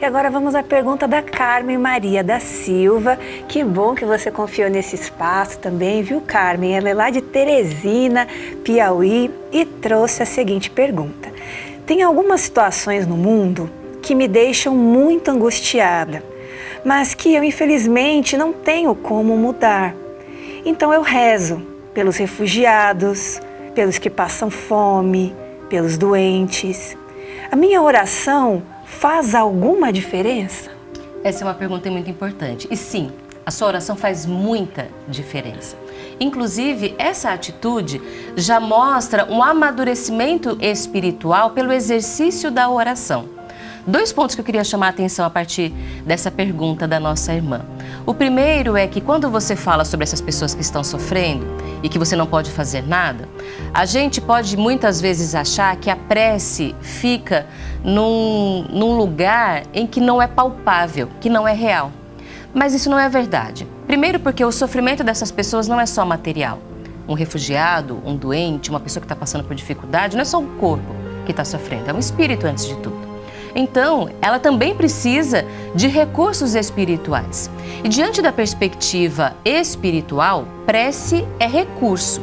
E agora vamos à pergunta da Carmen Maria da Silva. Que bom que você confiou nesse espaço também, viu, Carmen? Ela é lá de Teresina, Piauí, e trouxe a seguinte pergunta. Tem algumas situações no mundo que me deixam muito angustiada, mas que eu infelizmente não tenho como mudar. Então eu rezo pelos refugiados, pelos que passam fome, pelos doentes. A minha oração faz alguma diferença? Essa é uma pergunta muito importante. E sim, a sua oração faz muita diferença. Inclusive, essa atitude já mostra um amadurecimento espiritual pelo exercício da oração. 2 pontos que eu queria chamar a atenção a partir dessa pergunta da nossa irmã. O primeiro é que quando você fala sobre essas pessoas que estão sofrendo e que você não pode fazer nada, a gente pode muitas vezes achar que a prece fica num lugar em que não é palpável, que não é real. Mas isso não é verdade. Primeiro porque o sofrimento dessas pessoas não é só material. Um refugiado, um doente, uma pessoa que está passando por dificuldade, não é só o corpo que está sofrendo, é o espírito antes de tudo. Então, ela também precisa de recursos espirituais. E diante da perspectiva espiritual, prece é recurso.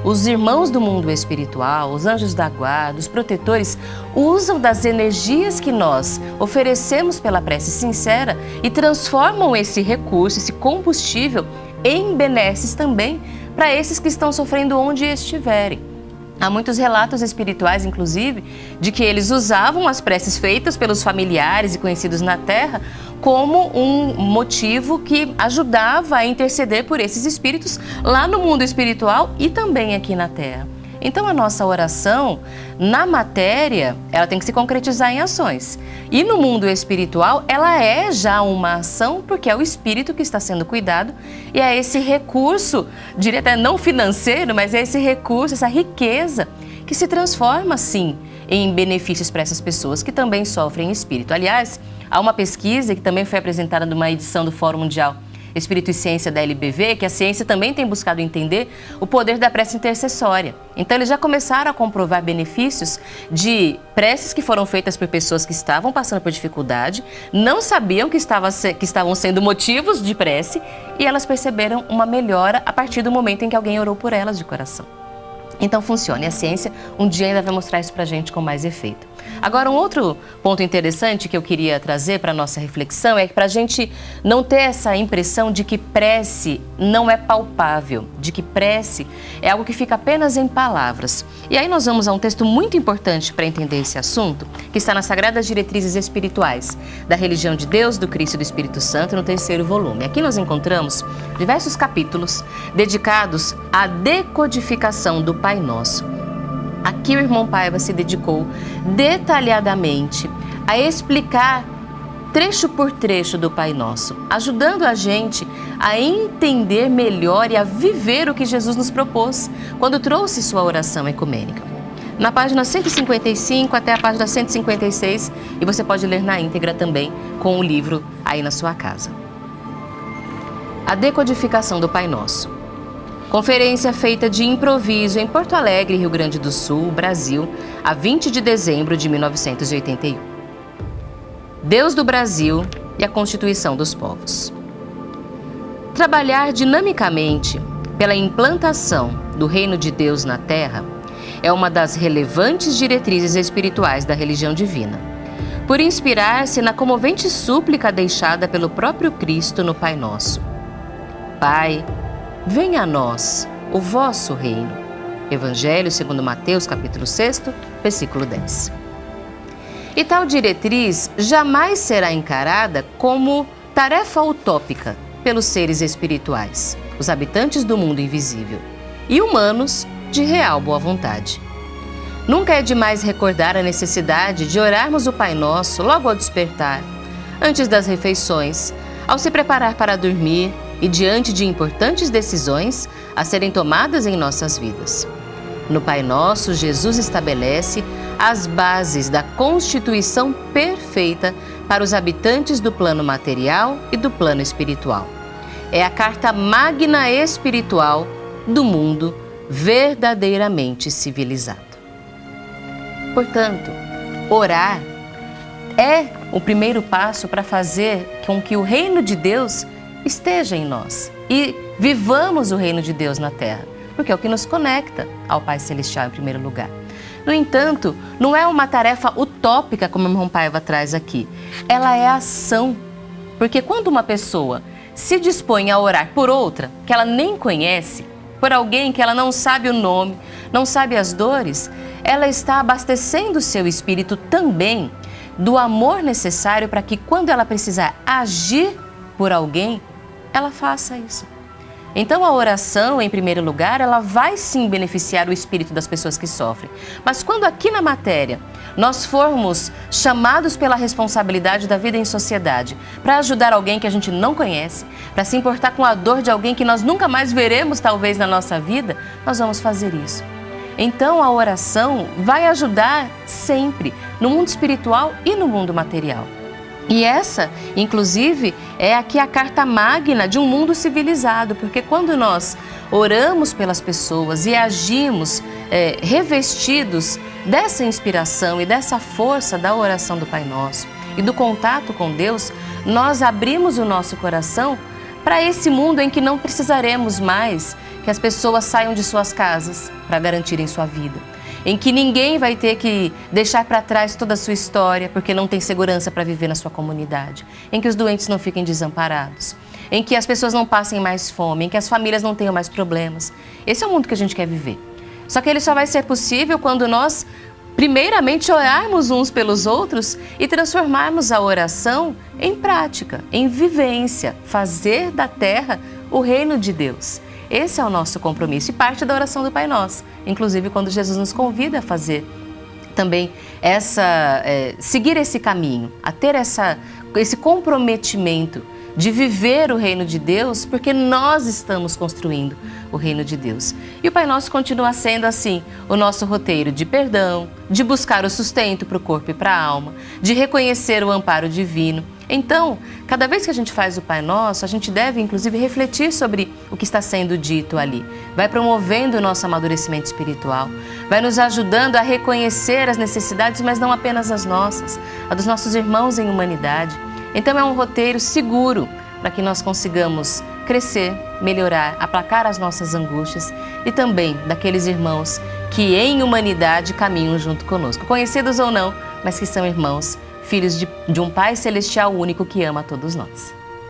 Os irmãos do mundo espiritual, os anjos da guarda, os protetores, usam das energias que nós oferecemos pela prece sincera e transformam esse recurso, esse combustível, em benesses também para esses que estão sofrendo onde estiverem. Há muitos relatos espirituais, inclusive, de que eles usavam as preces feitas pelos familiares e conhecidos na Terra como um motivo que ajudava a interceder por esses espíritos lá no mundo espiritual e também aqui na Terra. Então, a nossa oração, na matéria, ela tem que se concretizar em ações. E no mundo espiritual, ela é já uma ação, porque é o espírito que está sendo cuidado e é esse recurso, diria até não financeiro, mas é esse recurso, essa riqueza que se transforma, sim, em benefícios para essas pessoas que também sofrem espírito. Aliás, há uma pesquisa que também foi apresentada numa edição do Fórum Mundial Espírito e Ciência da LBV, que a ciência também tem buscado entender o poder da prece intercessória. Então, eles já começaram a comprovar benefícios de preces que foram feitas por pessoas que estavam passando por dificuldade, não sabiam que estavam sendo motivos de prece e elas perceberam uma melhora a partir do momento em que alguém orou por elas de coração. Então funciona, e a ciência um dia ainda vai mostrar isso pra gente com mais efeito. Agora, um outro ponto interessante que eu queria trazer para a nossa reflexão é que para a gente não ter essa impressão de que prece não é palpável, de que prece é algo que fica apenas em palavras. E aí nós vamos a um texto muito importante para entender esse assunto, que está nas Sagradas Diretrizes Espirituais da Religião de Deus, do Cristo e do Espírito Santo, no 3º volume. Aqui nós encontramos diversos capítulos dedicados à decodificação do Pai Nosso. Aqui o irmão Paiva se dedicou detalhadamente a explicar trecho por trecho do Pai Nosso, ajudando a gente a entender melhor e a viver o que Jesus nos propôs quando trouxe sua oração ecumênica. Na página 155 até a página 156, e você pode ler na íntegra também com o livro aí na sua casa. A decodificação do Pai Nosso. Conferência feita de improviso em Porto Alegre, Rio Grande do Sul, Brasil, a 20 de dezembro de 1981. Deus do Brasil e a Constituição dos Povos. Trabalhar dinamicamente pela implantação do Reino de Deus na Terra é uma das relevantes diretrizes espirituais da religião divina, por inspirar-se na comovente súplica deixada pelo próprio Cristo no Pai Nosso. Pai, venha a nós o vosso reino. Evangelho segundo Mateus, capítulo 6, versículo 10. E tal diretriz jamais será encarada como tarefa utópica pelos seres espirituais, os habitantes do mundo invisível, e humanos de real boa vontade. Nunca é demais recordar a necessidade de orarmos o Pai Nosso logo ao despertar, antes das refeições, ao se preparar para dormir, e diante de importantes decisões a serem tomadas em nossas vidas. No Pai Nosso, Jesus estabelece as bases da constituição perfeita para os habitantes do plano material e do plano espiritual. É a carta magna espiritual do mundo verdadeiramente civilizado. Portanto, orar é o primeiro passo para fazer com que o reino de Deus esteja em nós e vivamos o reino de Deus na terra, porque é o que nos conecta ao Pai Celestial em primeiro lugar. No entanto, não é uma tarefa utópica, como o irmão Paiva traz aqui. Ela é ação, porque quando uma pessoa se dispõe a orar por outra, que ela nem conhece, por alguém que ela não sabe o nome, não sabe as dores, ela está abastecendo o seu espírito também do amor necessário para que quando ela precisar agir por alguém, ela faça isso. Então a oração, em primeiro lugar, ela vai sim beneficiar o espírito das pessoas que sofrem. Mas quando aqui na matéria nós formos chamados pela responsabilidade da vida em sociedade para ajudar alguém que a gente não conhece, para se importar com a dor de alguém que nós nunca mais veremos talvez na nossa vida, nós vamos fazer isso. Então a oração vai ajudar sempre no mundo espiritual e no mundo material. E essa, inclusive, é aqui a carta magna de um mundo civilizado, porque quando nós oramos pelas pessoas e agimos revestidos dessa inspiração e dessa força da oração do Pai Nosso e do contato com Deus, nós abrimos o nosso coração para esse mundo em que não precisaremos mais que as pessoas saiam de suas casas para garantirem sua vida, em que ninguém vai ter que deixar para trás toda a sua história porque não tem segurança para viver na sua comunidade, em que os doentes não fiquem desamparados, em que as pessoas não passem mais fome, em que as famílias não tenham mais problemas. Esse é o mundo que a gente quer viver. Só que ele só vai ser possível quando nós, primeiramente, orarmos uns pelos outros e transformarmos a oração em prática, em vivência, fazer da terra o reino de Deus. Esse é o nosso compromisso e parte da oração do Pai Nosso. Inclusive, quando Jesus nos convida a fazer também seguir esse caminho, a ter esse comprometimento de viver o reino de Deus, porque nós estamos construindo o reino de Deus. E o Pai Nosso continua sendo assim, o nosso roteiro de perdão, de buscar o sustento para o corpo e para a alma, de reconhecer o amparo divino. Então, cada vez que a gente faz o Pai Nosso, a gente deve, inclusive, refletir sobre o que está sendo dito ali. Vai promovendo o nosso amadurecimento espiritual, vai nos ajudando a reconhecer as necessidades, mas não apenas as nossas, a dos nossos irmãos em humanidade. Então, é um roteiro seguro para que nós consigamos crescer, melhorar, aplacar as nossas angústias e também daqueles irmãos que em humanidade caminham junto conosco, conhecidos ou não, mas que são irmãos, filhos de um Pai Celestial único que ama a todos nós.